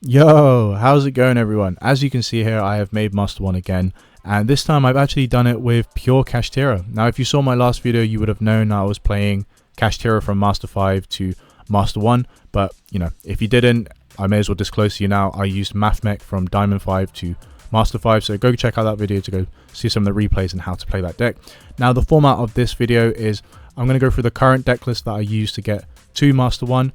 Yo, how's it going everyone? As you can see here, I have made Master 1 again, and this time I've actually done it with pure Kashtira. Now if you saw my last video, you would have known I was playing Kashtira from Master 5 to Master 1, but you know, if you didn't, I may as well disclose to you now, I used Mathmech from Diamond 5 to Master 5, so go check out that video to go see some of the replays and how to play that deck. Now the format of this video is, I'm going to go through the current deck list that I used to get to Master 1,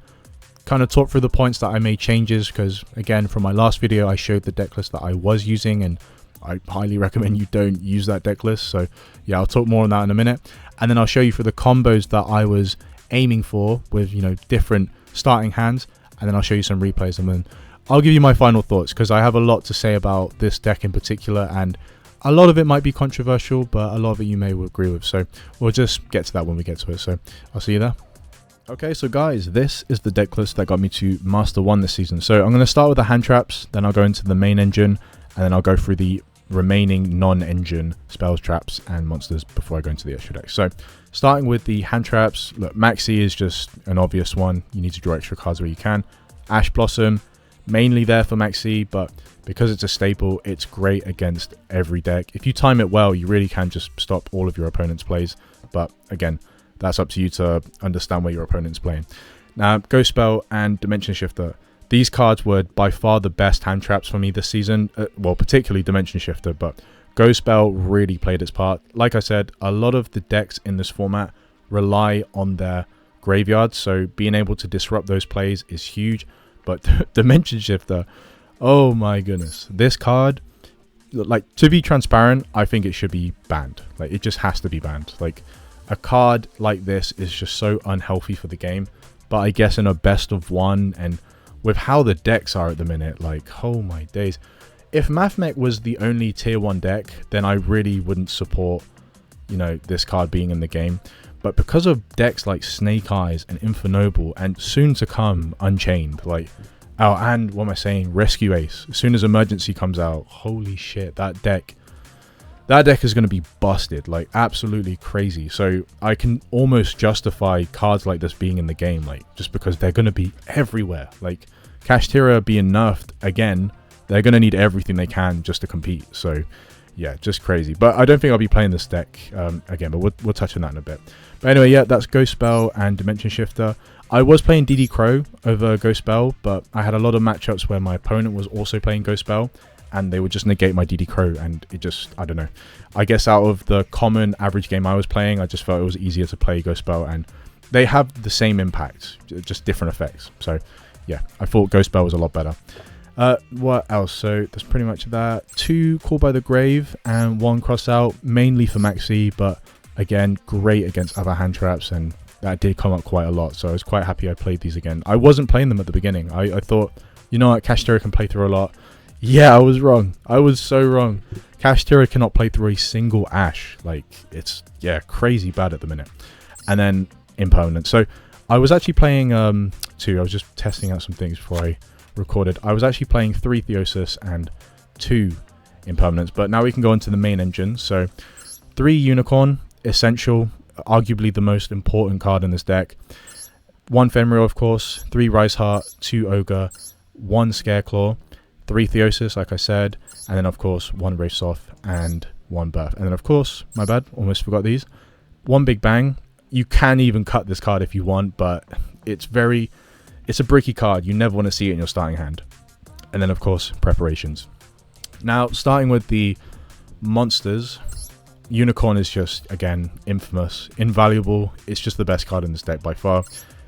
kind of talk through the points that I made changes, because again from my last video I showed the deck list that I was using and I highly recommend you don't use that deck list. So yeah, I'll talk more on that in a minute, and then I'll show you for the combos that I was aiming for with, you know, different starting hands, and then I'll show you some replays, and then I'll give you my final thoughts, because I have a lot to say about this deck in particular, and a lot of it might be controversial, but a lot of it you may agree with. So we'll just get to that when we get to it, so I'll see you there. Okay, so guys, this is the deck list that got me to Master 1 this season. So I'm going to start with the hand traps, then I'll go into the main engine, and then I'll go through the remaining non-engine spells, traps, and monsters before I go into the extra deck. So starting with the hand traps, look, Maxi is just an obvious one. You need to draw extra cards where you can. Ash Blossom, mainly there for Maxi, but because it's a staple, it's great against every deck. If you time it well, you really can just stop all of your opponent's plays, but again, that's up to you to understand where your opponent's playing. Now, Ghost Spell and Dimension Shifter. These cards were by far the best hand traps for me this season. Well, particularly Dimension Shifter, but Ghost Spell really played its part. Like I said, a lot of the decks in this format rely on their graveyards, so being able to disrupt those plays is huge. But Dimension Shifter, oh my goodness. This card, like, to be transparent, I think it should be banned. Like, it just has to be banned. Like, a card like this is just so unhealthy for the game, but I guess in a best of one, and with how the decks are at the minute, like, oh my days. If Mathmech was the only tier 1 deck, then I really wouldn't support, you know, this card being in the game. But because of decks like Snake Eyes and Infernoble, and soon to come Unchained, like, oh, and what am I saying, Rescue Ace, as soon as Emergency comes out, holy shit, that deck is going to be busted, like absolutely crazy. So I can almost justify cards like this being in the game, like, just because they're going to be everywhere. Like, Kashtira being nerfed again, they're going to need everything they can just to compete. So yeah, just crazy. But I don't think I'll be playing this deck again, but we'll touch on that in a bit. But anyway, yeah, that's Ghost Spell and Dimension Shifter. I was playing DD Crow over Ghost Spell, but I had a lot of matchups where my opponent was also playing Ghost Spell, and they would just negate my DD Crow, and it just, I don't know. I guess out of the common average game I was playing, I just felt it was easier to play Ghost Spell, and they have the same impact, just different effects. So yeah, I thought Ghost Spell was a lot better. What else? So that's pretty much that. 2 Call by the Grave and 1 Cross Out, mainly for Maxi, but again, great against other hand traps, and that did come up quite a lot, so I was quite happy I played these again. I wasn't playing them at the beginning. I thought, you know what, Kashtira can play through a lot. Yeah, I was wrong. I was so wrong. Kashtira cannot play through a single Ash. Like, it's, yeah, crazy bad at the minute. And then Impermanence. So I was actually playing 2. I was just testing out some things before I recorded. I was actually playing 3 Theosis and 2 Impermanence. But now we can go into the main engine. So 3 Unicorn, essential, arguably the most important card in this deck. 1 Fenrir, of course. 3 Rise Heart, 2 Ogre, 1 Scareclaw, 3 Theosis, like I said, and then of course 1 Wraith Soth and 1 Birth. And then of course, my bad, almost forgot these, 1 Big Bang. You can even cut this card if you want, but it's a bricky card. You never want to see it in your starting hand. And then of course, Preparations. Now, starting with the monsters, Unicorn is just, again, infamous, invaluable. It's just the best card in this deck by far.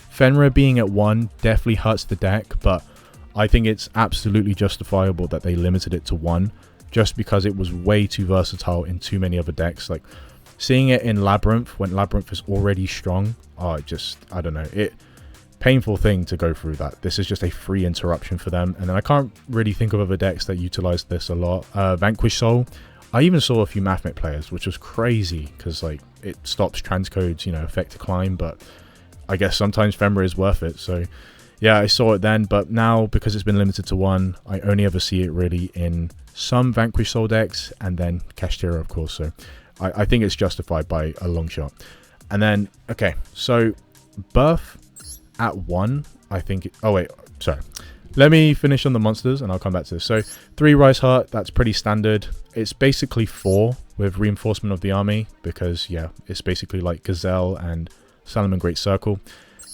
Fenrir being at 1 definitely hurts the deck, but I think it's absolutely justifiable that they limited it to 1, just because it was way too versatile in too many other decks. Like, seeing it in Labyrinth when Labyrinth is already strong, I don't know, painful thing to go through that. This is just a free interruption for them. And then I can't really think of other decks that utilize this a lot. Vanquish Soul, I even saw a few Mathmech players, which was crazy, because like, it stops transcodes, you know, effect to climb, but I guess sometimes Fenrir is worth it. So yeah, I saw it then, but now because it's been limited to 1, I only ever see it really in some Vanquish Soul decks, and then Kashtira, of course. So I think it's justified by a long shot. And then, okay, so Birth at 1, I think... oh, wait, sorry. let me finish on the monsters and I'll come back to this. So 3 Rise Heart, that's pretty standard. It's basically 4 with reinforcement of the army because, yeah, it's basically like Gazelle and Salomon Great Circle.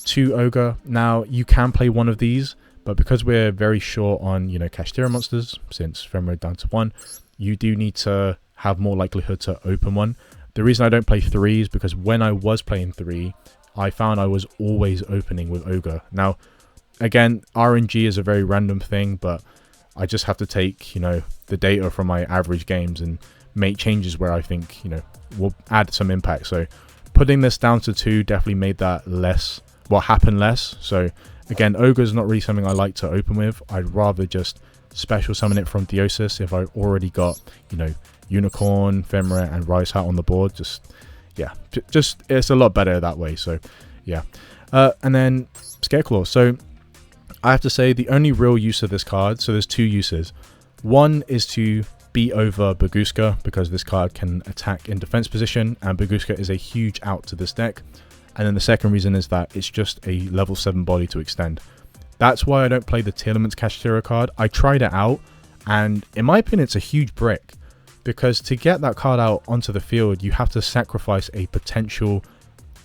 2 Ogre. Now, you can play one of these, but because we're very short on, you know, Kashtira monsters, since Femra down to 1, you do need to have more likelihood to open one. The reason I don't play 3 is because when I was playing 3, I found I was always opening with Ogre. Now, again, RNG is a very random thing, but I just have to take, you know, the data from my average games and make changes where I think, you know, will add some impact. So putting this down to 2 definitely made that less, well, happen less. So again, Ogre is not really something I like to open with. I'd rather just special summon it from Theosis if I've already got, you know, Unicorn, Femra, and Rise Heart on the board. Just, yeah, just it's a lot better that way. So, yeah. And then Scareclaw. So I have to say the only real use of this card, so there's 2 uses. One is to beat over Baguska because this card can attack in defense position and Baguska is a huge out to this deck. And then the second reason is that it's just a level 7 body to extend. That's why I don't play the Tearlaments Kashtira card. I tried it out and in my opinion it's a huge brick because to get that card out onto the field you have to sacrifice a potential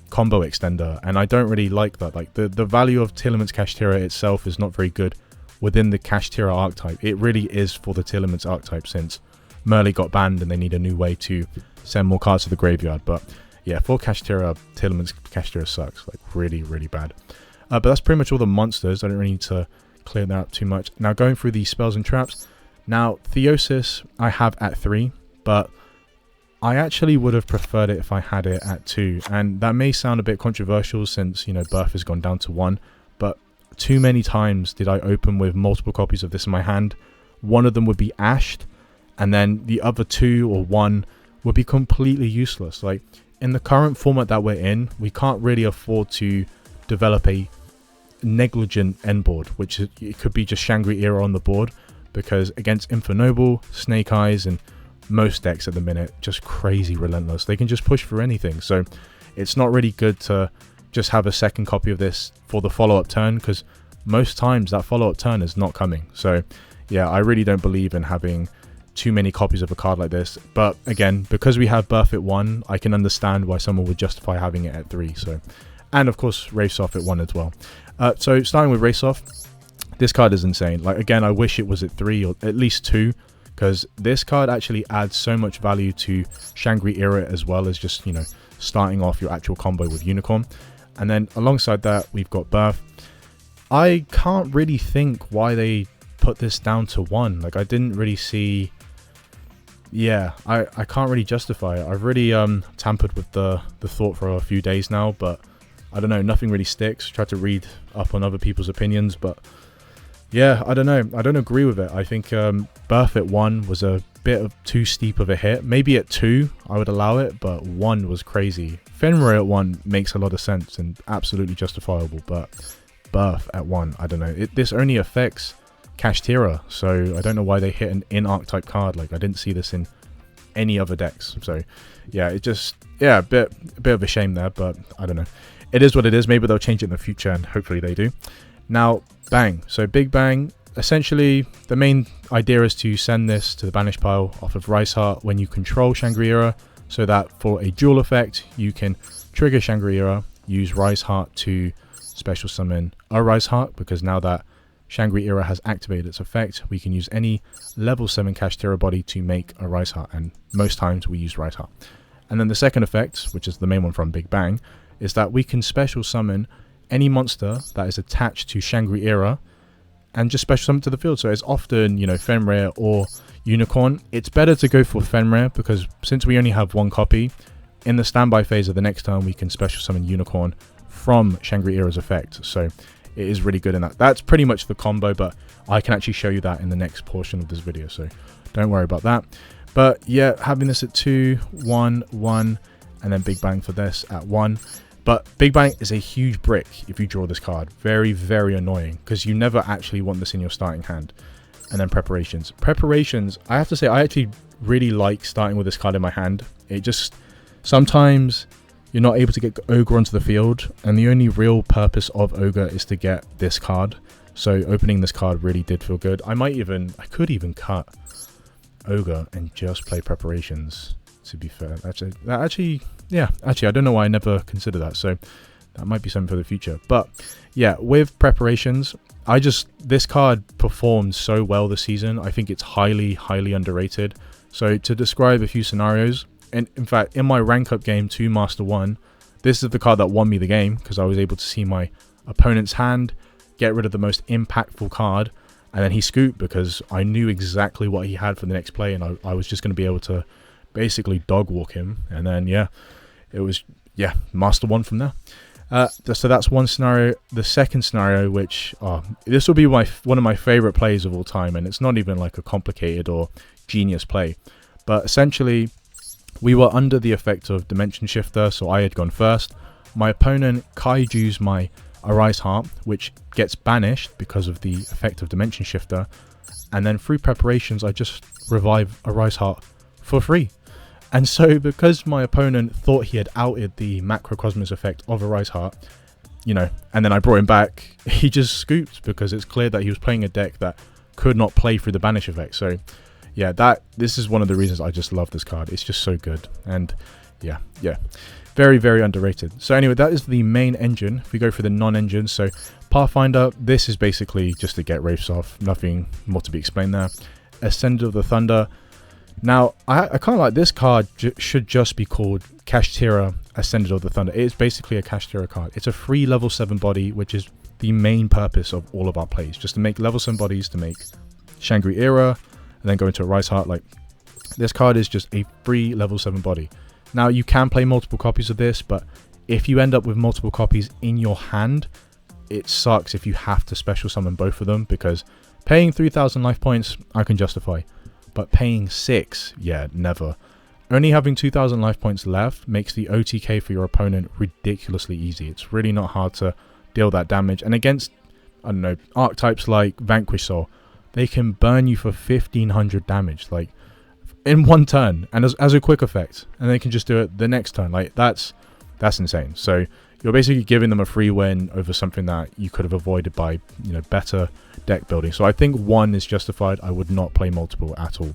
combo extender, and I don't really like that. Like the value of Tearlaments Kashtira itself is not very good within the Kashtira archetype. It really is for the Tearlaments archetype since Merle got banned and they need a new way to send more cards to the graveyard. But yeah, for Kashtira, Tearlaments Kashtira sucks, like really, really bad. But that's pretty much all the monsters. I don't really need to clear that up too much. Now going through the spells and traps. Now Theosis I have at 3, but I actually would have preferred it if I had it at 2, and that may sound a bit controversial since, you know, Birth has gone down to 1, but too many times did I open with multiple copies of this in my hand. One of them would be ashed, and then the other 2 or 1 would be completely useless. Like, in the current format that we're in, we can't really afford to develop a negligent end board, which it could be just Shangri-Era on the board, because against Infernoble, Snake Eyes, and most decks at the minute, just crazy relentless. They can just push for anything. So it's not really good to just have a second copy of this for the follow-up turn, because most times that follow-up turn is not coming. So yeah, I really don't believe in having too many copies of a card like this. But again, because we have Birth at 1, I can understand why someone would justify having it at 3. So, and of course Race Off at 1 as well. So starting with Race Off, this card is insane. Like, again, I wish it was at 3 or at least 2, because this card actually adds so much value to Shangri-Era as well as just, you know, starting off your actual combo with Unicorn. And then alongside that, we've got Birth. I can't really think why they put this down to 1. Like, I didn't really see... Yeah, I can't really justify it. I've really tampered with the thought for a few days now, but I don't know, nothing really sticks. Tried to read up on other people's opinions, but... yeah, I don't know. I don't agree with it. I think Birth at 1 was a bit of too steep of a hit. Maybe at 2, I would allow it, but 1 was crazy. Fenrir at 1 makes a lot of sense and absolutely justifiable, but Birth at 1, I don't know. This only affects Kashtira, so I don't know why they hit an in-archetype card. Like, I didn't see this in any other decks. So, yeah, it just, yeah, a bit of a shame there, but I don't know. It is what it is. Maybe they'll change it in the future, and hopefully they do. Now, Bang. So Big Bang, essentially the main idea is to send this to the banish pile off of Rise Heart when you control Shangri-Era, so that for a dual effect you can trigger Shangri-Era, use Rise Heart to special summon a Rise Heart, because now that Shangri-Era has activated its effect, we can use any level 7 Kashtira body to make a Rise Heart, and most times we use Rise Heart. And then the second effect, which is the main one from Big Bang, is that we can special summon any monster that is attached to Shangri-Era and just special summon to the field. So it's often, you know, Fenrir or Unicorn. It's better to go for Fenrir because since we only have 1 copy, in the standby phase of the next turn we can special summon Unicorn from Shangri-Era's effect. So it is really good in that. That's pretty much the combo, but I can actually show you that in the next portion of this video, so don't worry about that. But yeah, having this at 2, 1, 1, and then Big Bang for this at 1. But Big Bang is a huge brick if you draw this card. Very, very annoying, because you never actually want this in your starting hand. And then Preparations. Preparations, I have to say, I actually really like starting with this card in my hand. It just, sometimes you're not able to get Ogre onto the field, and the only real purpose of Ogre is to get this card. So opening this card really did feel good. I could even cut Ogre and just play Preparations, to be fair. Actually, I don't know why I never considered that. So that might be something for the future. But yeah, with Preparations, this card performed so well this season. I think it's highly, highly underrated. So to describe a few scenarios, and in fact, in my rank up game to Master 1, this is the card that won me the game because I was able to see my opponent's hand, get rid of the most impactful card, and then he scooped because I knew exactly what he had for the next play, and I was just going to be able to basically dog walk him. And then, it was, Master 1 from there. So that's one scenario. The second scenario, which this will be one of my favorite plays of all time, and it's not even like a complicated or genius play, but essentially we were under the effect of Dimension Shifter, so I had gone first. My opponent kaiju's my Arise Heart, which gets banished because of the effect of Dimension Shifter, and then through Preparations I just revive Arise Heart for free. And so because my opponent thought he had outed the Macrocosmos effect of Arise Heart, and then I brought him back, he just scooped because it's clear that he was playing a deck that could not play through the banish effect. So yeah, this is one of the reasons I just love this card. It's just so good. And yeah, very, very underrated. So anyway, that is the main engine. If we go for the non-engine, so Pathfinder, this is basically just to get Wraiths off. Nothing more to be explained there. Ascendant of the Thunder. Now, I kind of like this card. Should just be called Kashtira Ascendant of the Thunder. It is basically a Kashtira card. It's a free level 7 body, which is the main purpose of all of our plays. Just to make level 7 bodies, to make Shangri-Era, and then go into a Rise Heart. Like, this card is just a free level 7 body. Now, you can play multiple copies of this, but if you end up with multiple copies in your hand, it sucks if you have to special summon both of them, because paying 3,000 life points, I can justify. But paying 6, yeah, never. Only having 2,000 life points left makes the OTK for your opponent ridiculously easy. It's really not hard to deal that damage. And against, I don't know, archetypes like Vanquish Soul, they can burn you for 1,500 damage, like, in one turn, and as a quick effect. And they can just do it the next turn. Like, that's insane. So you're basically giving them a free win over something that you could have avoided by, better deck building. So I think 1 is justified. I would not play multiple at all.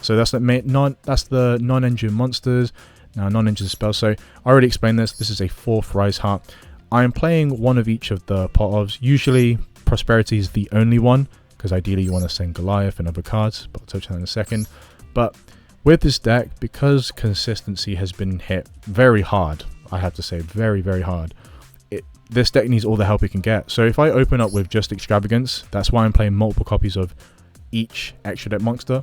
So that's the non-engine monsters. Now, non-engine spells. So I already explained this. This is a 4th Rise Heart. I am playing one of each of the pot ofs. Usually Prosperity is the only one, because ideally you want to send Goliath and other cards, but I'll touch on that in a second. But with this deck, because consistency has been hit very hard, I have to say, very, very hard, this deck needs all the help it can get. So if I open up with just Extravagance, that's why I'm playing multiple copies of each extra deck monster.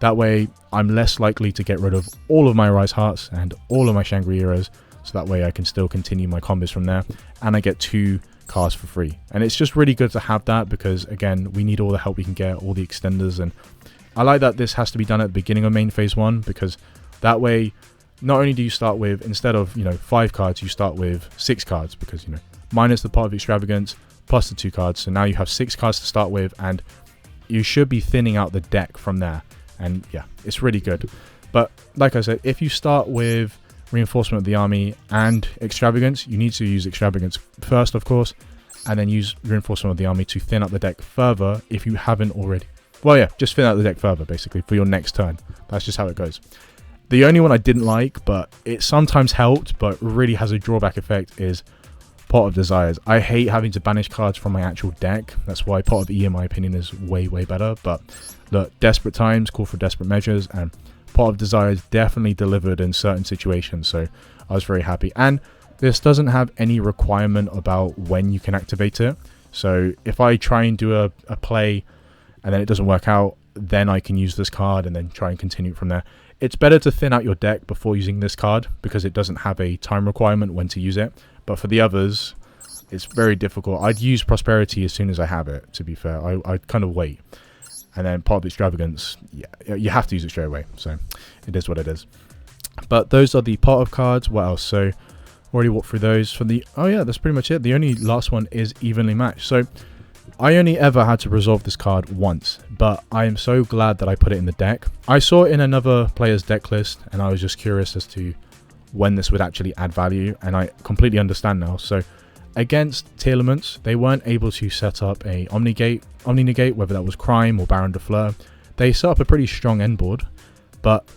That way I'm less likely to get rid of all of my Rise Hearts and all of my Shangri-Eras, so that way I can still continue my combos from there, and I get 2 cards for free. And it's just really good to have that, because again, we need all the help we can get, all the extenders. And I like that this has to be done at the beginning of main phase 1, because that way not only do you start with, instead of 5 cards, you start with 6 cards, because minus the pot of Extravagance plus the 2 cards, so now you have 6 cards to start with, and you should be thinning out the deck from there. And yeah, it's really good. But like I said, if you start with Reinforcement of the Army and Extravagance, you need to use Extravagance first, of course, and then use Reinforcement of the Army to thin out the deck further if you haven't already. Well, yeah, just thin out the deck further, basically, for your next turn. That's just how it goes. The only one I didn't like, but it sometimes helped, but really has a drawback effect, is Pot of Desires. I hate having to banish cards from my actual deck. That's why Pot of E, in my opinion, is way, way better. But look, desperate times call for desperate measures, and Pot of Desires definitely delivered in certain situations, so I was very happy. And this doesn't have any requirement about when you can activate it. So if I try and do a play and then it doesn't work out, then I can use this card and then try and continue from there. It's better to thin out your deck before using this card, because it doesn't have a time requirement when to use it. But for the others, it's very difficult. I'd use Prosperity as soon as I have it, to be fair. I'd kind of wait. And then Pot of Extravagance, yeah, you have to use it straight away. So it is what it is. But those are the pot of cards. What else? So already walked through those. For the, oh yeah, that's pretty much it. The only last one is Evenly Matched. So I only ever had to resolve this card once, but I am so glad that I put it in the deck. I saw it in another player's deck list, and I was just curious as to when this would actually add value, and I completely understand now. So against Telements, they weren't able to set up a Omni-Negate, whether that was Crime or Baron de Fleur. They set up a pretty strong end board, but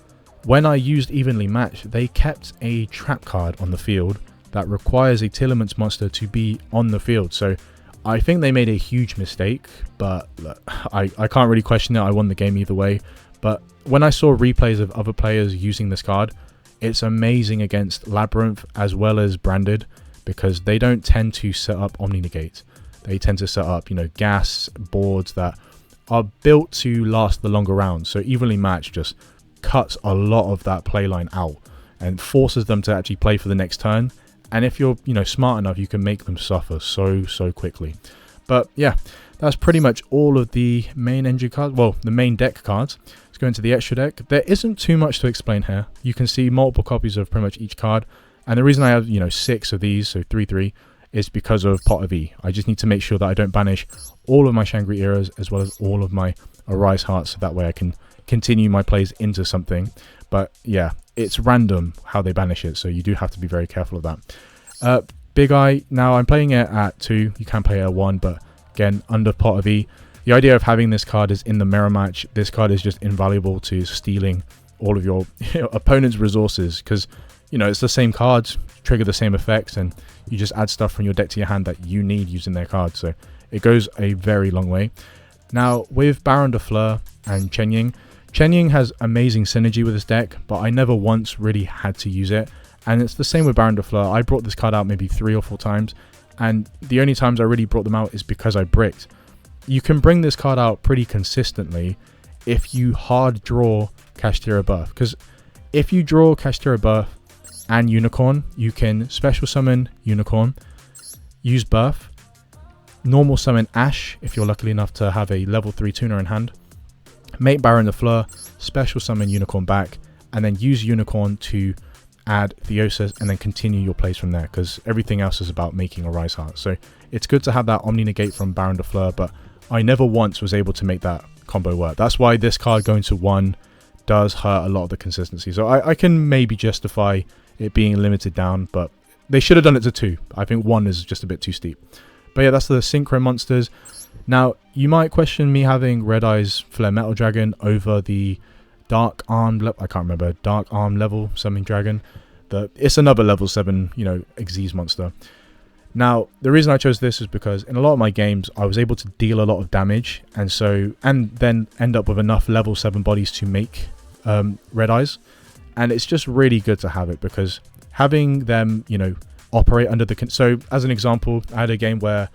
when I used Evenly Matched, they kept a trap card on the field that requires a Telements monster to be on the field. So I think they made a huge mistake, but I can't really question it. I won the game either way. But when I saw replays of other players using this card, it's amazing against Labyrinth as well as Branded, because they don't tend to set up Omni-Negate. They tend to set up, you know, gas boards that are built to last the longer rounds. So Evenly Matched just cuts a lot of that play line out and forces them to actually play for the next turn. And if you're, you know, smart enough, you can make them suffer so quickly. But yeah, that's pretty much all of the main engine cards. Well, the main deck cards. Let's go into the extra deck. There isn't too much to explain here. You can see multiple copies of pretty much each card. And the reason I have, you know, 6 of these, so 3/3, is because of Pot of E. I just need to make sure that I don't banish all of my Shangri-Eras as well as all of my Arise Hearts, so that way I can continue my plays into something. But yeah, it's random how they banish it, so you do have to be very careful of that. Big Eye, now I'm playing it at 2, you can play it at 1, but again, under Pot of E. The idea of having this card is in the mirror match, this card is just invaluable to stealing all of your opponent's resources, because, you know, it's the same cards, trigger the same effects, and you just add stuff from your deck to your hand that you need using their cards, so it goes a very long way. Now, with Baron de Fleur and Chen Ying has amazing synergy with this deck, but I never once really had to use it. And it's the same with Baron de Fleur. I brought this card out maybe 3 or 4 times, and the only times I really brought them out is because I bricked. You can bring this card out pretty consistently if you hard draw Kashtira Birth, because if you draw Kashtira Birth and Unicorn, you can special summon Unicorn, use Birth, normal summon Ash if you're lucky enough to have a level 3 tuner in hand, make Baron de Fleur, special summon Unicorn back, and then use Unicorn to add Theosis and then continue your plays from there, because everything else is about making a Rise Heart. So it's good to have that Omni-Negate from Baron de Fleur, but I never once was able to make that combo work. That's why this card going to 1 does hurt a lot of the consistency. So I can maybe justify it being limited down, but they should have done it to 2. I think 1 is just a bit too steep. But yeah, that's the Synchro monsters. Now, you might question me having Red Eye's Flare Metal Dragon over the Dark Arm, I can't remember, Dark Arm level something dragon. It's another level 7, you know, Xyz monster. Now, the reason I chose this is because in a lot of my games, I was able to deal a lot of damage, and then end up with enough level 7 bodies to make Red Eyes. And it's just really good to have it, because having them, you know, operate under the... So, as an example, I had a game where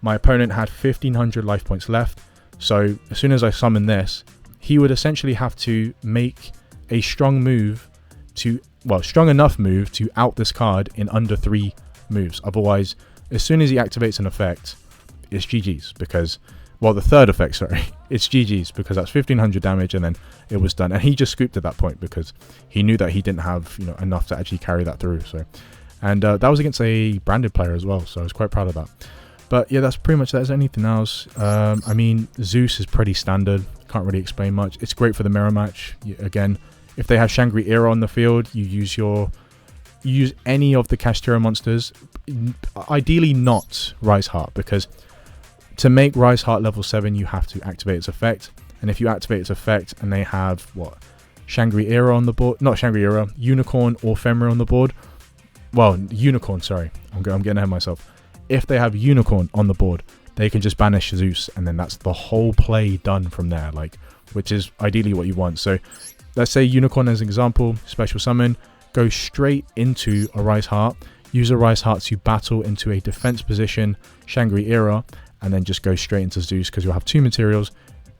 my opponent had 1500 life points left. So, as soon as I summon this, he would essentially have to make a strong move to... Well, strong enough move to out this card in under 3 moves. Otherwise, as soon as he activates an effect, it's GG's, because... Well, the third effect, sorry. It's GG's, because that's 1500 damage, and then it was done. And he just scooped at that point, because he knew that he didn't have, you know, enough to actually carry that through. So, and that was against a branded player as well, so I was quite proud of that. But yeah, that's pretty much that. Is anything else? I mean, Zeus is pretty standard. Can't really explain much. It's great for the mirror match. Again, if they have Shangri-Era on the field, you use any of the Kashtira monsters. Ideally not Rise Heart, because to make Rise Heart level 7, you have to activate its effect. And if you activate its effect and they have, what, Shangri-Era on the board? Not Shangri-Era, Unicorn or Femra on the board. Well, Unicorn, sorry. I'm getting ahead of myself. If they have Unicorn on the board, they can just banish Zeus, and then that's the whole play done from there, like, which is ideally what you want. So let's say Unicorn as an example, special summon, go straight into a Rise Heart, use a Rise Heart to battle into a defense position, Shangri-Era, and then just go straight into Zeus, because you'll have 2 materials,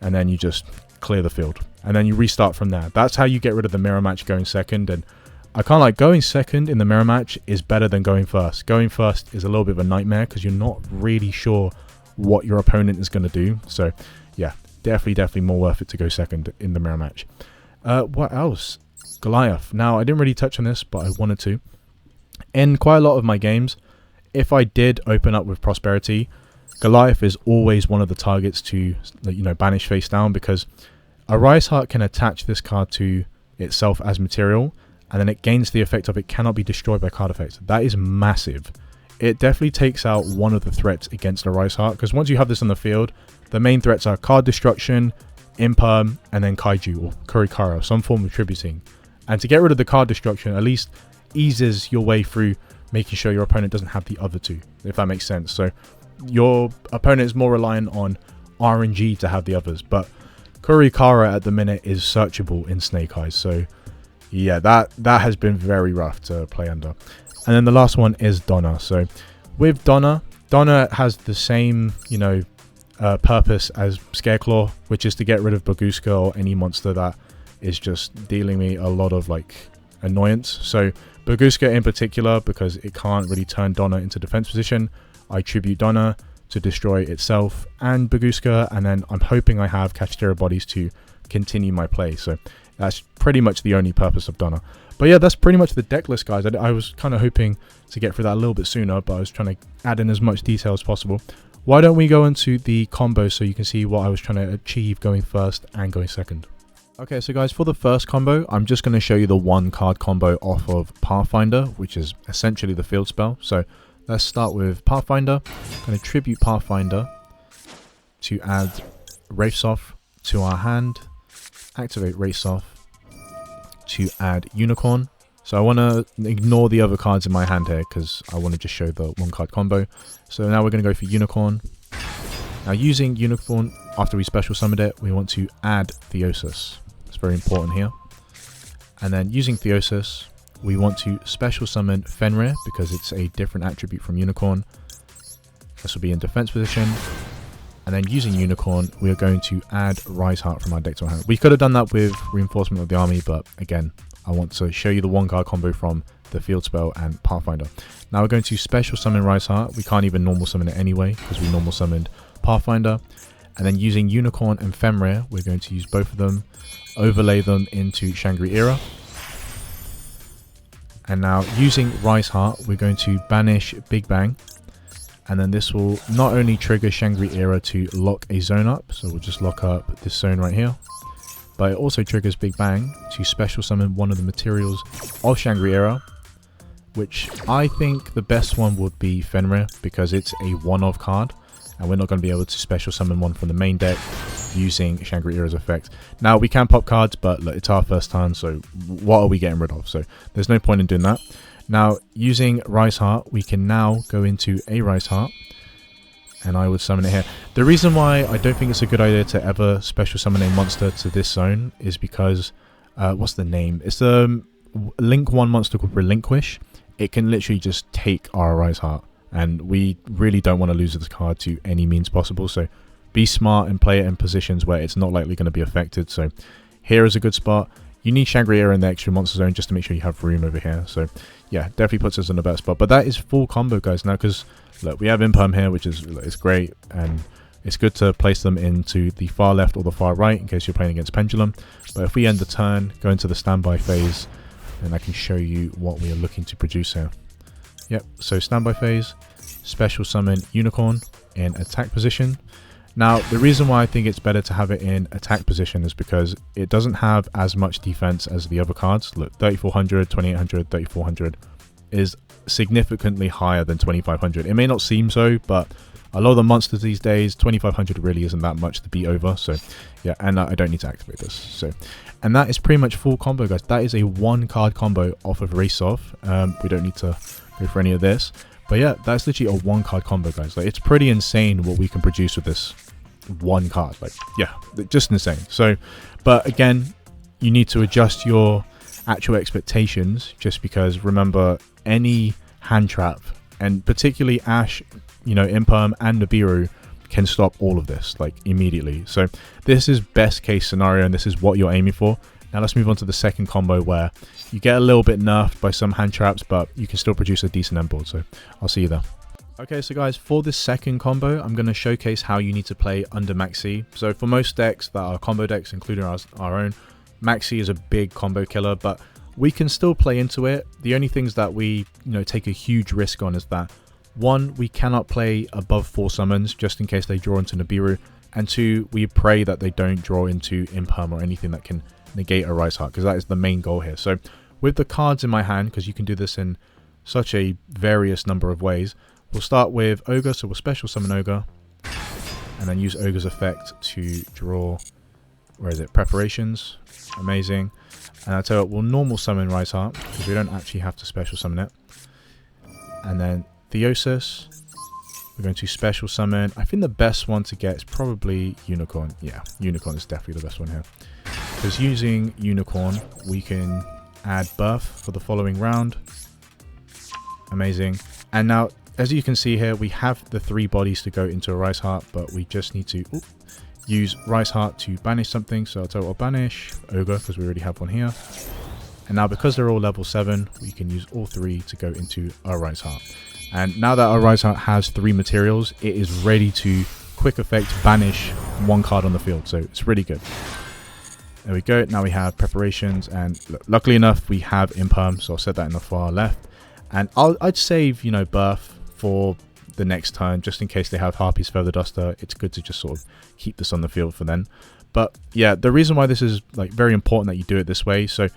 and then you just clear the field, and then you restart from there. That's how you get rid of the mirror match going second. And I can't lie, going second in the mirror match is better than going first. Going first is a little bit of a nightmare, because you're not really sure what your opponent is going to do. So yeah, definitely more worth it to go second in the mirror match. What else? Goliath. Now, I didn't really touch on this, but I wanted to. In quite a lot of my games, if I did open up with Prosperity, Goliath is always one of the targets to, you know, banish face down, because a Rise Heart can attach this card to itself as material, and then it gains the effect of it cannot be destroyed by card effects. That is massive it definitely takes out one of the threats against the Rise Heart, because once you have this on the field, the main threats are card destruction, imperm, and then kaiju or kurikara, some form of tributing. And to get rid of the card destruction, at least eases your way through making sure your opponent doesn't have the other two, if that makes sense. So your opponent is more reliant on RNG to have the others, but kurikara at the minute is searchable in Snake Eyes. So yeah, that has been very rough to play under. And then the last one is Donna. So with Donna has the same, you know, purpose as Scareclaw, which is to get rid of Baguska or any monster that is just dealing me a lot of like annoyance. So Baguska in particular, because it can't really turn Donna into defense position, I tribute Donna to destroy itself and Baguska, and then I'm hoping I have Kashtira bodies to continue my play. So that's pretty much the only purpose of Donna. But yeah, that's pretty much the deck list, guys. I was kind of hoping to get through that a little bit sooner, but I was trying to add in as much detail as possible. Why don't we go into the combo so you can see what I was trying to achieve going first and going second. Okay, so guys, for the first combo, I'm just going to show you the 1 card combo off of Pathfinder, which is essentially the field spell. So let's start with Pathfinder. I'm going to tribute Pathfinder to add Wraithsoft to our hand, activate Wraithsoft to add Unicorn. So I want to ignore the other cards in my hand here because I want to just show the 1 card combo. So now we're going to go for Unicorn. Now using Unicorn, after we special summoned it, we want to add Theosis. It's very important here. And then using Theosis, we want to special summon Fenrir because it's a different attribute from Unicorn. This will be in defense position. And then using Unicorn, we are going to add Rise Heart from our deck to our hand. We could have done that with Reinforcement of the Army, but again, I want to show you the 1 card combo from the field spell and Pathfinder. Now we're going to special summon Rise Heart. We can't even normal summon it anyway because we normal summoned Pathfinder. And then using Unicorn and Fenrir, we're going to use both of them, overlay them into Shangri-Era. And now using Rise Heart, we're going to banish Big Bang. And then this will not only trigger Shangri-Era to lock a zone up, so we'll just lock up this zone right here, but it also triggers Big Bang to special summon one of the materials of Shangri-Era, which I think the best one would be Fenrir because it's a one-off card and we're not going to be able to special summon one from the main deck using Shangri-Era's effect. Now we can pop cards, but look, it's our first turn, so what are we getting rid of? So there's no point in doing that. Now using Rise Heart, we can now go into a Rise Heart and I would summon it here. The reason why I don't think it's a good idea to ever special summon a monster to this zone is because what's the name? It's a Link 1 monster called Relinquish. It can literally just take our Rise Heart, and we really don't want to lose this card to any means possible. So be smart and play it in positions where it's not likely going to be affected. So here is a good spot. You need Shangri-Era in the extra monster zone just to make sure you have room over here. So yeah, definitely puts us in the better spot. But that is full combo, guys, now, because look, we have Imperm here, which is great, and it's good to place them into the far left or the far right in case you're playing against Pendulum. But if we end the turn, go into the standby phase, and I can show you what we are looking to produce here. Yep, so standby phase, special summon Unicorn in attack position. Now, the reason why I think it's better to have it in attack position is because it doesn't have as much defense as the other cards. Look, 3400, 2800, 3400 is significantly higher than 2500. It may not seem so, but a lot of the monsters these days, 2500 really isn't that much to beat over. So yeah, and I don't need to activate this. So, and that is pretty much full combo, guys. That is a 1 card combo off of Wraithsoft. We don't need to go for any of this. But yeah, that's literally a 1 card combo, guys. Like, it's pretty insane what we can produce with this 1 card. Like, yeah, just insane. So, but again, you need to adjust your actual expectations, just because remember, any hand trap, and particularly Ash, you know, Imperm and Nibiru can stop all of this like immediately. So this is best case scenario, and this is what you're aiming for. Now let's move on to the second combo, where you get a little bit nerfed by some hand traps, but you can still produce a decent end board. So I'll see you there. Okay, so guys, for this second combo, I'm going to showcase how you need to play under Maxi. So for most decks that are combo decks, including our own, Maxi is a big combo killer, but we can still play into it. The only things that we, take a huge risk on is that, 1, we cannot play above 4 summons just in case they draw into Nibiru, and 2, we pray that they don't draw into Imperm or anything that can negate a Rise Heart, because that is the main goal here. So with the cards in my hand, because you can do this in such a various number of ways. We'll start with Ogre, so we'll special summon Ogre, and then use Ogre's effect to draw, where is it, Preparations. Amazing. And I'll tell you what, we'll normal summon Rise Heart, because we don't actually have to special summon it. And then Theosis, we're going to special summon. I think the best one to get is probably Unicorn. Yeah, Unicorn is definitely the best one here. Because using Unicorn, we can add Birth for the following round. Amazing. And now, as you can see here, we have the 3 bodies to go into a Rise Heart, but we just need to use Rise Heart to banish something. So I'll tell you what, I'll banish Ogre, because we already have one here. And now, because they're all level 7, we can use all 3 to go into our Rise Heart. And now that our Rise Heart has 3 materials, it is ready to quick effect banish 1 card on the field. So it's really good. There we go. Now we have Preparations, and luckily enough, we have Imperm. So I'll set that in the far left. And I'd save, you know, Birth for the next turn, just in case they have Harpy's Feather Duster. It's good to just sort of keep this on the field for then. But yeah, the reason why this is like very important that you do it this way. So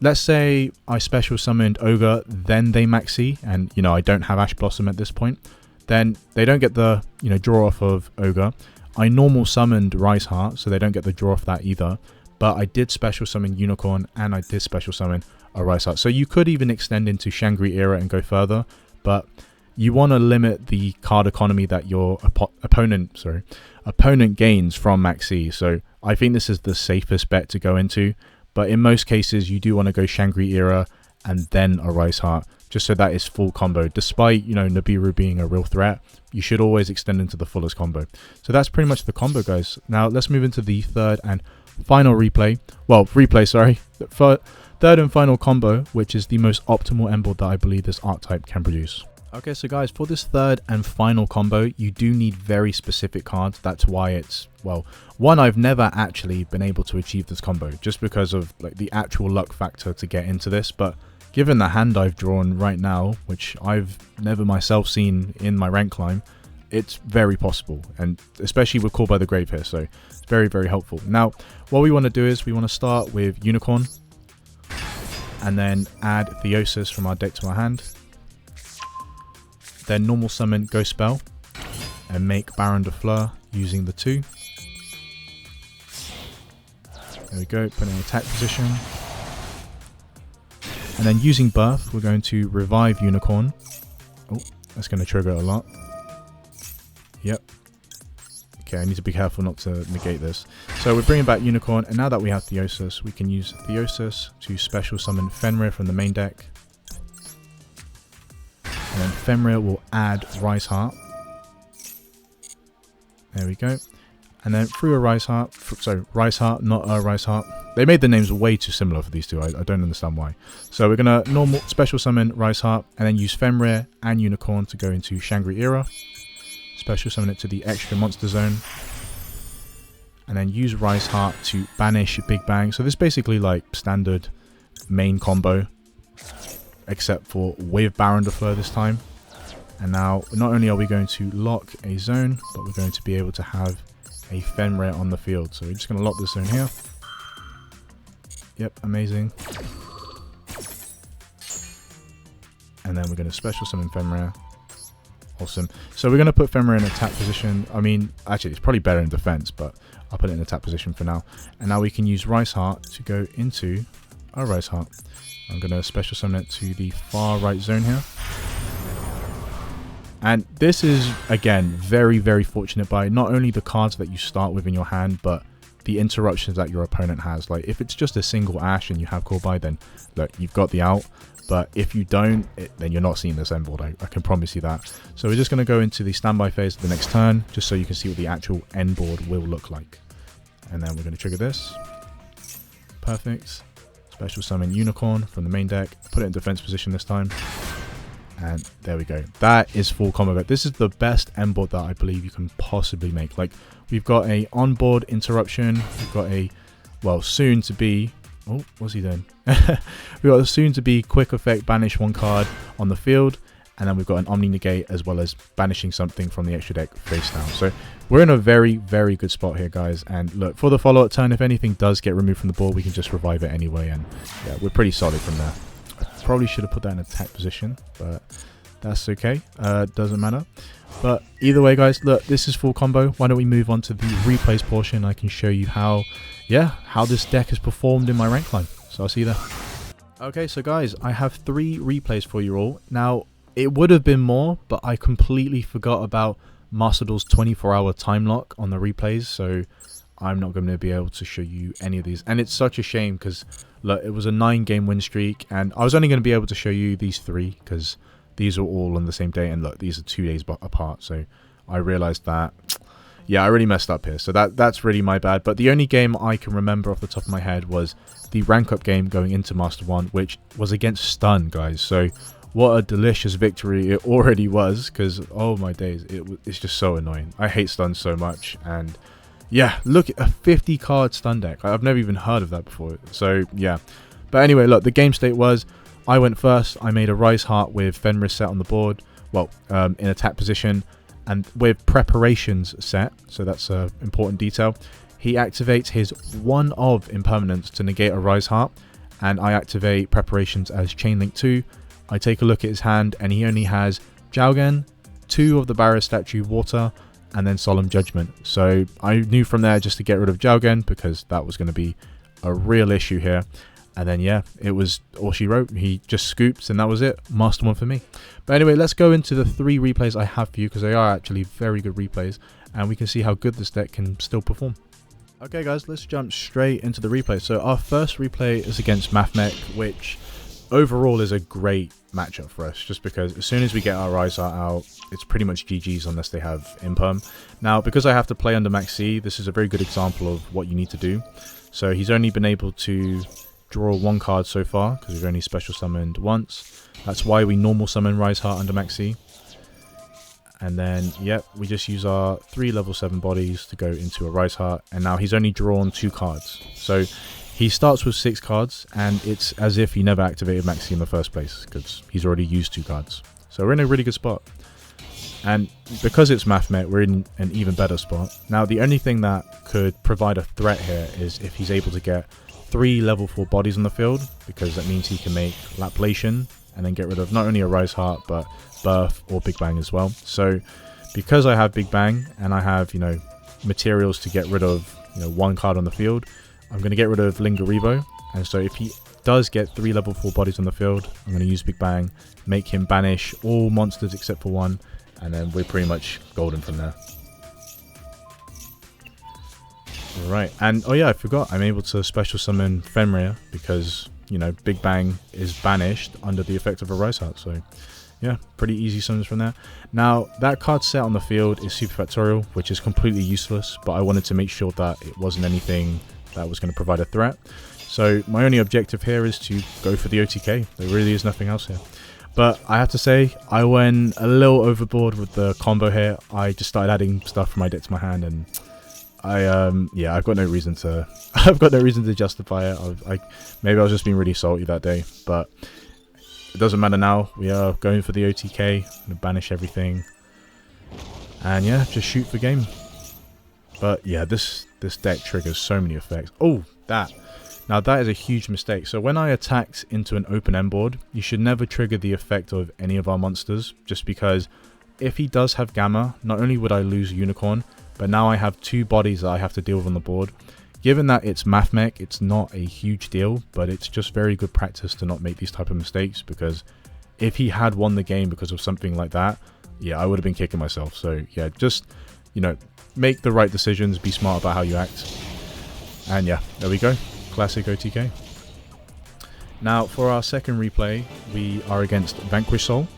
let's say I special summoned Ogre, then they maxi, and you know I don't have Ash Blossom at this point. Then they don't get the, you know, draw off of Ogre. I normal summoned Rise Heart, so they don't get the draw off that either. But I did special summon Unicorn, and I did special summon a Rise Heart. So you could even extend into Shangri Era and go further, but you want to limit the card economy that your opponent gains from maxi. So I think this is the safest bet to go into. But in most cases, you do want to go Shangri Era and then a Rise Heart, just so that is full combo. Despite, you know, Nibiru being a real threat, you should always extend into the fullest combo. So that's pretty much the combo, guys. Now let's move into the third and final replay. Well, replay, sorry. Third and final combo, which is the most optimal end board that I believe this archetype can produce. Okay, so guys, for this third and final combo, you do need very specific cards. That's why it's, well, one, I've never actually been able to achieve this combo, just because of like the actual luck factor to get into this. But given the hand I've drawn right now, which I've never myself seen in my rank climb, it's very possible, and especially with Call by the Grave here, so it's very, very helpful. Now, what we want to do is we want to start with Unicorn, and then add Theosis from our deck to our hand. Then normal summon Ghost Spell and make Baron de Fleur using the 2. There we go, put in attack position. And then using Birth, we're going to revive Unicorn. Oh, that's going to trigger it a lot. Yep. Okay, I need to be careful not to negate this. So we're bringing back Unicorn, and now that we have Theosis, we can use Theosis to special summon Fenrir from the main deck. And then Fenrir will add Rise Heart. There we go. And then through a Rise Heart, Rise Heart, not a Rise Heart. They made the names way too similar for these two. I don't understand why. So we're going to normal special summon Rise Heart, and then use Fenrir and Unicorn to go into Shangri Era. Special summon it to the extra monster zone. And then use Rise Heart to banish Big Bang. So this is basically like standard main combo, except for with Baron de Fleur this time. And now not only are we going to lock a zone, but we're going to be able to have a Fenrir on the field. So we're just going to lock this zone here. Yep, amazing. And then we're going to special summon Fenrir. Awesome. So we're going to put Fenrir in attack position. I mean, actually it's probably better in defense, but I'll put it in attack position for now. And now we can use Rise Heart to go into our Rise Heart. I'm going to special summon it to the far right zone here. And this is, again, very, very fortunate by not only the cards that you start with in your hand, but the interruptions that your opponent has. Like, if it's just a single Ash and you have Call by, then look, you've got the out. But if you don't, then you're not seeing this end board. I can promise you that. So we're just going to go into the standby phase of the next turn, just so you can see what the actual end board will look like. And then we're going to trigger this. Perfect. Special summon Unicorn from the main deck. Put it in defense position this time. And there we go. That is full combo. This is the best end board that I believe you can possibly make. Like, we've got a onboard interruption. We've got a, well, soon to be... Oh, what's he doing? We've got a soon to be quick effect banish one card on the field. And then we've got an Omni Negate as well as banishing something from the extra deck face down. So we're in a very, very good spot here, guys. And look, for the follow-up turn, if anything does get removed from the board, we can just revive it anyway. And yeah, we're pretty solid from there. probably should have put that in attack position, but that's okay. Doesn't matter. But either way, guys, look, this is full combo. Why don't we move on to the replays portion? I can show you how this deck has performed in my rank climb. So I'll see you there. Okay, so guys, I have 3 replays for you all. Now, it would have been more, but I completely forgot about Master Duel's 24-hour time lock on the replays, so I'm not going to be able to show you any of these. And it's such a shame because, look, it was a 9-game win streak, and I was only going to be able to show you these 3 because these are all on the same day, and look, these are 2 days apart, so I realized that, yeah, I really messed up here, so that's really my bad. But the only game I can remember off the top of my head was the rank up game going into Master 1, which was against Stun, guys. So what a delicious victory it already was, because, oh my days, it's just so annoying. I hate Stun so much, and yeah, look at a 50 card Stun deck. I've never even heard of that before, so yeah. But anyway, look, the game state was, I went first. I made a Rise Heart with Fenris set on the board, well, in attack position, and with preparations set, so that's an important detail. He activates his one of impermanence to negate a Rise Heart, and I activate preparations as Chain Link 2. I take a look at his hand, and he only has Jowgen, 2 of the Barrier Statue Water, and then Solemn Judgment. So I knew from there just to get rid of Jowgen, because that was going to be a real issue here. And then, yeah, it was all she wrote. He just scoops, and that was it. Master 1 for me. But anyway, let's go into the 3 replays I have for you, because they are actually very good replays, and we can see how good this deck can still perform. Okay, guys, let's jump straight into the replay. So our first replay is against Mathmech, which overall is a great matchup for us, just because as soon as we get our Rise Heart out, it's pretty much GG's unless they have Imperm. Now, because I have to play under Max C, this is a very good example of what you need to do. So he's only been able to draw 1 card so far, because we've only special summoned once. That's why we normal summon Rise Heart under Max C. And then, yep, we just use our 3 level 7 bodies to go into a Rise Heart, and now he's only drawn 2 cards. So he starts with 6 cards, and it's as if he never activated Max C in the first place, because he's already used 2 cards. So we're in a really good spot. And because it's Mathmech, we're in an even better spot. Now, the only thing that could provide a threat here is if he's able to get 3 level 4 bodies on the field, because that means he can make Laplation and then get rid of not only a Rise Heart, but Birth or Big Bang as well. So because I have Big Bang and I have, you know, materials to get rid of, you know, 1 card on the field, I'm going to get rid of Lingaribo. And so if he does get 3 level 4 bodies on the field, I'm going to use Big Bang, make him banish all monsters except for 1, and then we're pretty much golden from there. Right, and oh yeah, I forgot, I'm able to special summon Fenrir because, you know, Big Bang is banished under the effect of a Rise Heart. So yeah, pretty easy summons from there. Now, that card set on the field is Super Factorial, which is completely useless, but I wanted to make sure that it wasn't anything that was going to provide a threat. So my only objective here is to go for the OTK. There really is nothing else here. But I have to say, I went a little overboard with the combo here. I just started adding stuff from my deck to my hand, and yeah, I've got no reason to justify it. Maybe I was just being really salty that day, but it doesn't matter now. We are going for the OTK, gonna banish everything, and yeah, just shoot for game. But yeah, this deck triggers so many effects. Oh, now that is a huge mistake. So when I attacked into an open end board, you should never trigger the effect of any of our monsters, just because if he does have Gamma, not only would I lose Unicorn, but now I have 2 bodies that I have to deal with on the board. Given that it's Mathmech, it's not a huge deal, but it's just very good practice to not make these type of mistakes, because if he had won the game because of something like that, yeah, I would have been kicking myself. So yeah, just, you know, make the right decisions, be smart about how you act. And yeah, there we go. Classic OTK. Now, for our second replay, we are against Vanquish Soul.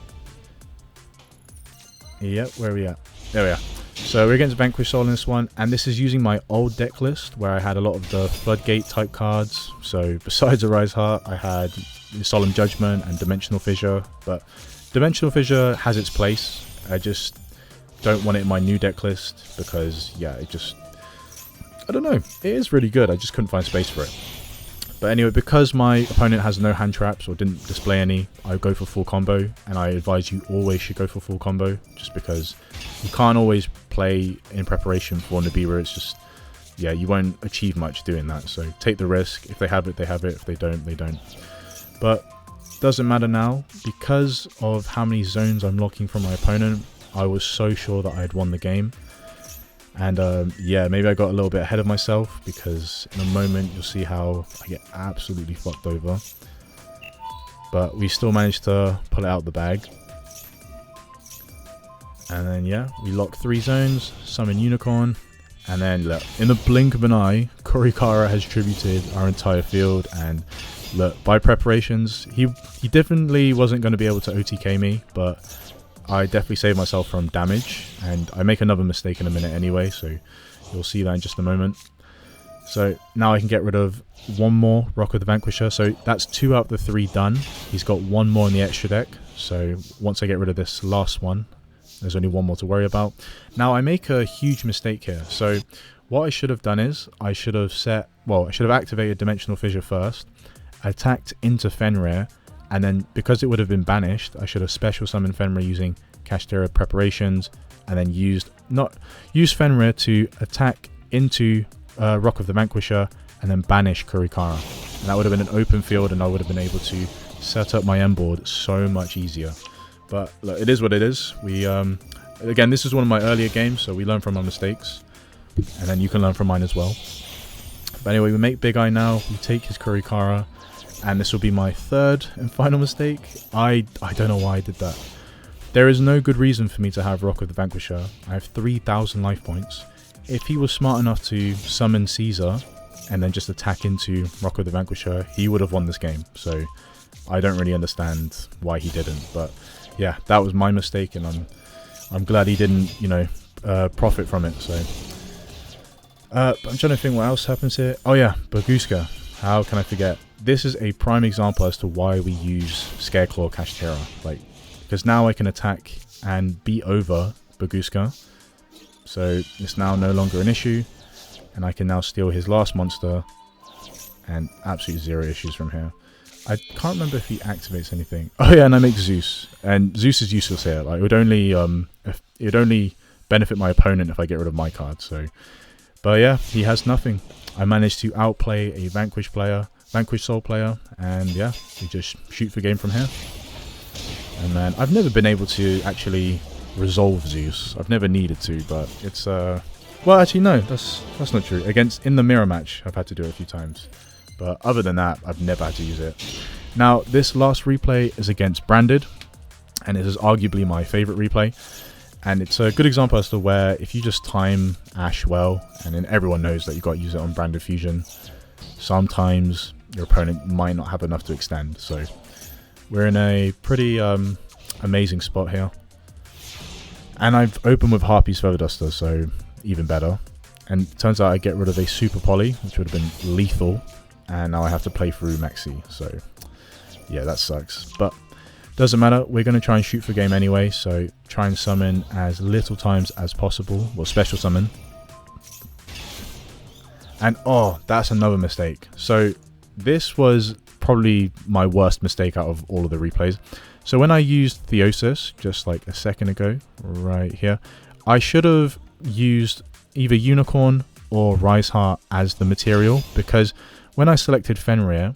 Yep, where are we at? There we are. So we're against Vanquish Soul in this one, and this is using my old deck list where I had a lot of the Floodgate type cards. So besides a Rise Heart, I had Solemn Judgment and Dimensional Fissure, but Dimensional Fissure has its place. I just don't want it in my new deck list because, yeah, I don't know, it is really good, I just couldn't find space for it. But anyway, because my opponent has no hand traps or didn't display any, I go for full combo, and I advise you always should go for full combo, just because you can't always play in preparation for Nibiru. It's just, yeah, you won't achieve much doing that. So take the risk. If they have it, they have it. If they don't, they don't. But doesn't matter now. Because of how many zones I'm locking from my opponent, I was so sure that I had won the game. And yeah, maybe I got a little bit ahead of myself, because in a moment you'll see how I get absolutely fucked over. But we still managed to pull it out the bag. And then yeah, we lock 3 zones, summon Unicorn, and then look, in the blink of an eye, Kurikara has tributed our entire field. And look, by preparations, he definitely wasn't going to be able to OTK me, but I definitely saved myself from damage, and I make another mistake in a minute anyway, so you'll see that in just a moment. So now I can get rid of 1 more Rock of the Vanquisher, so that's 2 out of the 3 done. He's got 1 more in the extra deck, so once I get rid of this last one, there's only 1 more to worry about. Now I make a huge mistake here, so what I should have done is, I should have activated Dimensional Fissure first, attacked into Fenrir, and then because it would have been banished, I should have special summoned Fenrir using Kashtira preparations, and then used Fenrir to attack into Rock of the Vanquisher, and then banish Kurikara. And that would have been an open field, and I would have been able to set up my end board so much easier. But look, it is what it is. We again, this is one of my earlier games, so we learn from our mistakes, and then you can learn from mine as well. But anyway, we make Big Eye now. We take his Kurikara, and this will be my 3rd and final mistake. I don't know why I did that. There is no good reason for me to have Rock of the Vanquisher. I have 3,000 life points. If he was smart enough to summon Caesar and then just attack into Rock of the Vanquisher, he would have won this game. So I don't really understand why he didn't. But yeah, that was my mistake, and I'm glad he didn't, you know, profit from it. So I'm trying to think what else happens here. Oh yeah, Baguska. How can I forget? This is a prime example as to why we use Scareclaw Kashtira. Like, because now I can attack and beat over Baguska. So it's now no longer an issue, and I can now steal his last monster, and absolutely 0 issues from here. I can't remember if he activates anything. Oh yeah, and I make Zeus, and Zeus is useless here. Like, it would only benefit my opponent if I get rid of my card. So, but yeah, he has nothing. I managed to outplay a Vanquish Soul player, and yeah, we just shoot for game from here. And then I've never been able to actually resolve Zeus. I've never needed to, but it's well, actually no, that's not true. In the mirror match, I've had to do it a few times, but other than that, I've never had to use it. Now, this last replay is against Branded, and this is arguably my favorite replay. And it's a good example as to where if you just time Ashe well, and then everyone knows that you've got to use it on Branded Fusion, sometimes your opponent might not have enough to extend. So we're in a pretty amazing spot here. And I've opened with Harpy's Feather Duster, so even better. And it turns out I get rid of a Super Poly, which would have been lethal. And now I have to play through Maxi, so yeah, that sucks. But doesn't matter, we're going to try and shoot for game anyway, so try and summon as little times as possible. Well, special summon. And oh, that's another mistake. So this was probably my worst mistake out of all of the replays. So when I used Theosis just like a second ago, right here, I should have used either Unicorn or Rise Heart as the material, because when I selected Fenrir,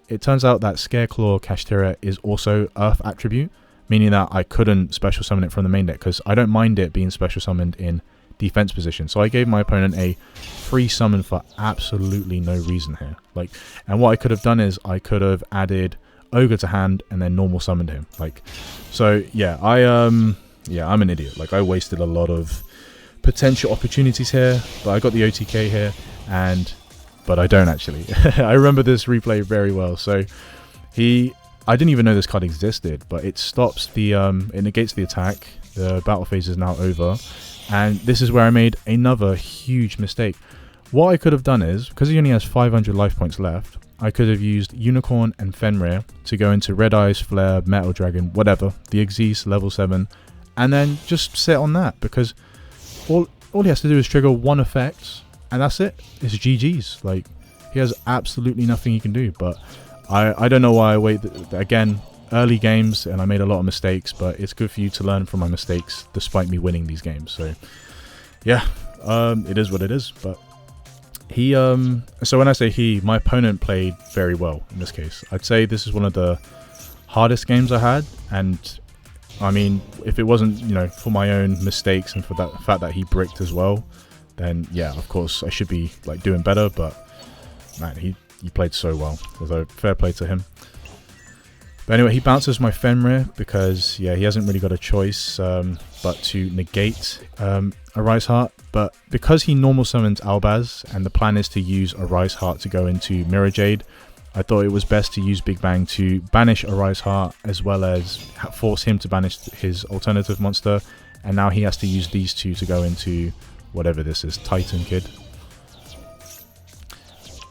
it turns out that Scareclaw Kashtira is also Earth attribute, meaning that I couldn't special summon it from the main deck, because I don't mind it being special summoned in defense position. So I gave my opponent a free summon for absolutely no reason here. Like, and what I could have done is I could have added Ogre to hand and then normal summoned him. Like, so yeah, I'm an idiot. Like, I wasted a lot of potential opportunities here, but I got the OTK here, but I don't actually. I remember this replay very well. So I didn't even know this card existed, but it stops the it negates the attack. The battle phase is now over, and this is where I made another huge mistake. What I could have done is, because he only has 500 life points left, I could have used Unicorn and Fenrir to go into Red Eyes, Flare, Metal Dragon, whatever, the Xyz level 7, and then just sit on that, because all he has to do is trigger one effect, and that's it. It's GG's. Like, he has absolutely nothing he can do. But I don't know why I wait. Again, early games, and I made a lot of mistakes, but it's good for you to learn from my mistakes despite me winning these games. So yeah, it is what it is. But so when I say my opponent played very well in this case. I'd say this is one of the hardest games I had, and I mean, if it wasn't, you know, for my own mistakes and for that fact that he bricked as well, then yeah, of course I should be like doing better. But man, he played so well, although fair play to him. But anyway, he bounces my Fenrir because yeah, he hasn't really got a choice but to negate Arise Heart. But because he normal summons Albaz and the plan is to use Arise Heart to go into Mirror Jade, I thought it was best to use Big Bang to banish Arise Heart as well as force him to banish his alternative monster. And now he has to use these two to go into whatever this is, Titan Kid.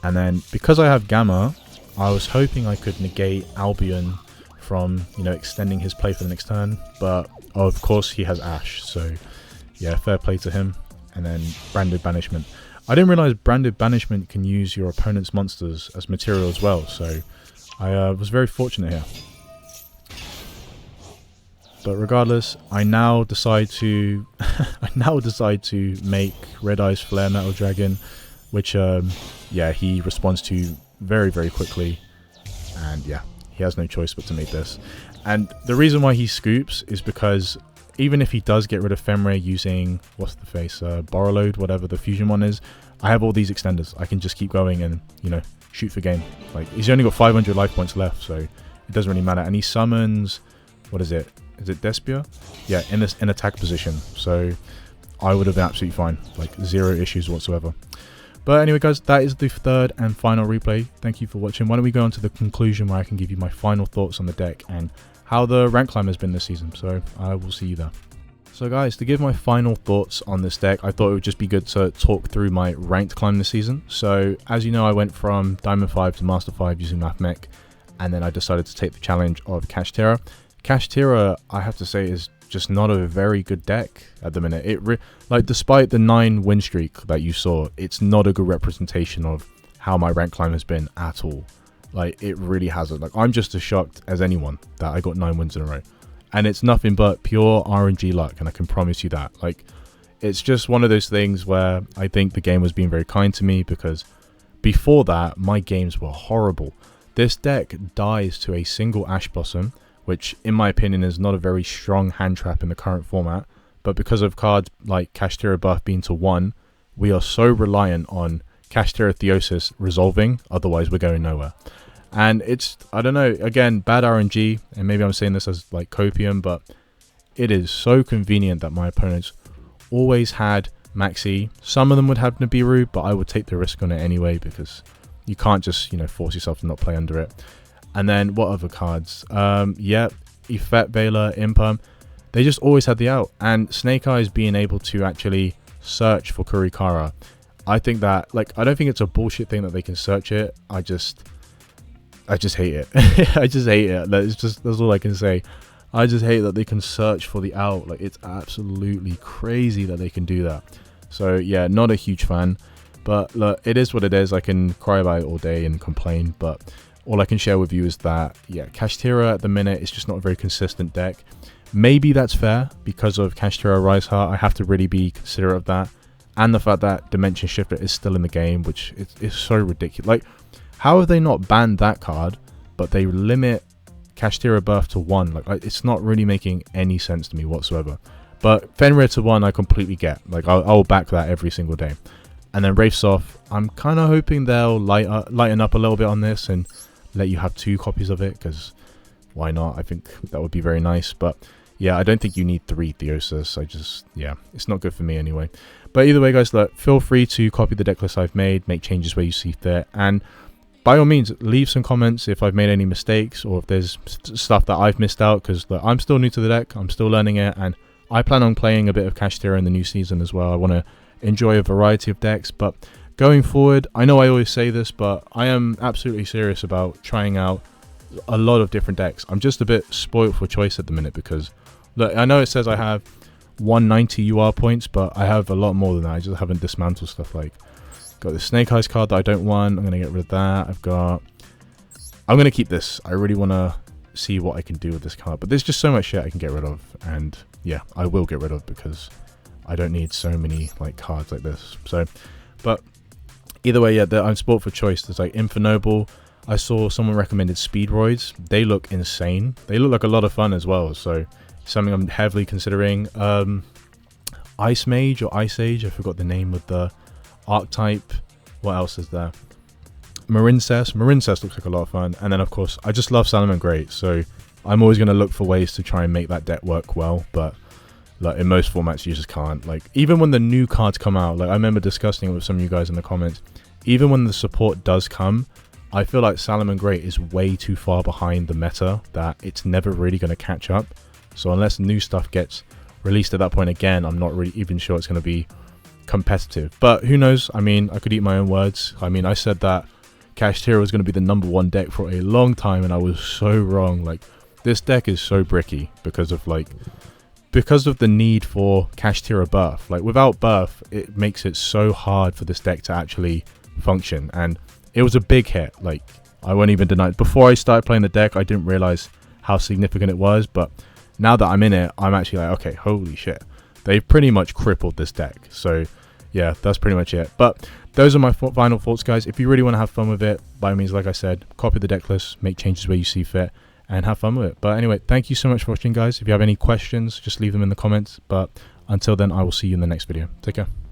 And then because I have Gamma, I was hoping I could negate Albion from, you know, extending his play for the next turn. But of course he has Ash, so yeah, fair play to him. And then Branded Banishment. I didn't realize Branded Banishment can use your opponent's monsters as material as well, so I was very fortunate here. But regardless, I now decide to make Red Eyes Flare Metal Dragon, which yeah, he responds to very, very quickly, and yeah, he has no choice but to make this. And the reason why he scoops is because even if he does get rid of Fenrir using, what's the face, Borrowload, whatever the fusion one is, I have all these extenders. I can just keep going and, you know, shoot for game. Like, he's only got 500 life points left, so it doesn't really matter. And he summons, what is it? Is it Despia? Yeah, in attack position. So I would have been absolutely fine. Like, zero issues whatsoever. But anyway, guys, that is the third and final replay. Thank you for watching. Why don't we go on to the conclusion where I can give you my final thoughts on the deck and how the rank climb has been this season. So I will see you there. So guys, to give my final thoughts on this deck, I thought it would just be good to talk through my ranked climb this season. So as you know, I went from Diamond 5 to Master 5 using Mathmech, and then I decided to take the challenge of Kashtira. Kashtira, I have to say, is just not a very good deck at the minute. Like, despite the 9 win streak that you saw, it's not a good representation of how my rank climb has been at all. Like, it really hasn't. Like, I'm just as shocked as anyone that I got 9 wins in a row. And it's nothing but pure RNG luck, and I can promise you that. Like, it's just one of those things where I think the game was being very kind to me, because before that, my games were horrible. This deck dies to a single Ash Blossom, which in my opinion is not a very strong hand trap in the current format. But because of cards like Kashtira buff being to 1, we are so reliant on Kashtira Theosis resolving, otherwise we're going nowhere. And it's, I don't know, again, bad RNG, and maybe I'm saying this as like copium, but it is so convenient that my opponents always had Maxi. Some of them would have Nibiru, but I would take the risk on it anyway, because you can't just, you know, force yourself to not play under it. And then what other cards? Yeah, Effect Veiler, Imperm, they just always had the out. And Snake Eyes being able to actually search for Kurikara, I think that, like, I don't think it's a bullshit thing that they can search it. I just hate it. I just hate it. That's all I can say. I just hate that they can search for the out. Like, it's absolutely crazy that they can do that. So yeah, not a huge fan. But look, it is what it is. I can cry about it all day and complain, but all I can share with you is that, yeah, Kashtira at the minute is just not a very consistent deck. Maybe that's fair because of Kashtira Rise Heart. I have to really be considerate of that, and the fact that Dimension Shifter is still in the game, which is so ridiculous. Like, how have they not banned that card, but they limit Kashtira Birth to 1? Like, it's not really making any sense to me whatsoever. But Fenrir to 1, I completely get. Like, I'll back that every single day. And then Wraiths off, I'm kind of hoping they'll lighten up a little bit on this and let you have 2 copies of it, because why not? I think that would be very nice. But yeah, I don't think you need 3 Theosis. Yeah, it's not good for me anyway. But either way, guys, look, feel free to copy the deck list I've made, make changes where you see fit, and by all means, leave some comments if I've made any mistakes or if there's stuff that I've missed out, because I'm still new to the deck, I'm still learning it, and I plan on playing a bit of Kashtira in the new season as well. I want to enjoy a variety of decks, but going forward, I know I always say this, but I am absolutely serious about trying out a lot of different decks. I'm just a bit spoiled for choice at the minute, because look, I know it says I have 190 UR points, but I have a lot more than that. I just haven't dismantled stuff. Like, got this Snake Eyes card that I don't want. I'm going to get rid of that. I'm going to keep this. I really want to see what I can do with this card, but there's just so much shit I can get rid of, and yeah, I will get rid of, because I don't need so many like cards like this. So, but either way, yeah, I'm spoiled for choice. There's like Infernoble. I saw someone recommended Speedroids. They look insane. They look like a lot of fun as well. So something I'm heavily considering. Ice Mage or Ice Age. I forgot the name of the archetype. What else is there? Marincess. Marincess looks like a lot of fun. And then of course, I just love Salomon Great. So I'm always going to look for ways to try and make that deck work well. But like in most formats, you just can't. Like even when the new cards come out, like I remember discussing it with some of you guys in the comments. Even when the support does come, I feel like Salomon Great is way too far behind the meta that it's never really going to catch up. So unless new stuff gets released at that point again, I'm not really even sure it's going to be competitive. But who knows? I mean, I could eat my own words. I mean, I said that Kashtira was going to be the #1 deck for a long time, and I was so wrong. Like this deck is so bricky because of the need for Kashtira buff. Like without buff, it makes it so hard for this deck to actually function, and it was a big hit. Like I won't even deny it. Before I started playing the deck, I didn't realize how significant it was, but now that I'm in it, I'm actually like, okay, holy shit, they've pretty much crippled this deck. So yeah, that's pretty much it. But those are my final thoughts, guys. If you really want to have fun with it, by all means, like I said, copy the deck list, make changes where you see fit, and have fun with it. But anyway, thank you so much for watching, guys. If you have any questions, just leave them in the comments. But until then, I will see you in the next video. Take care.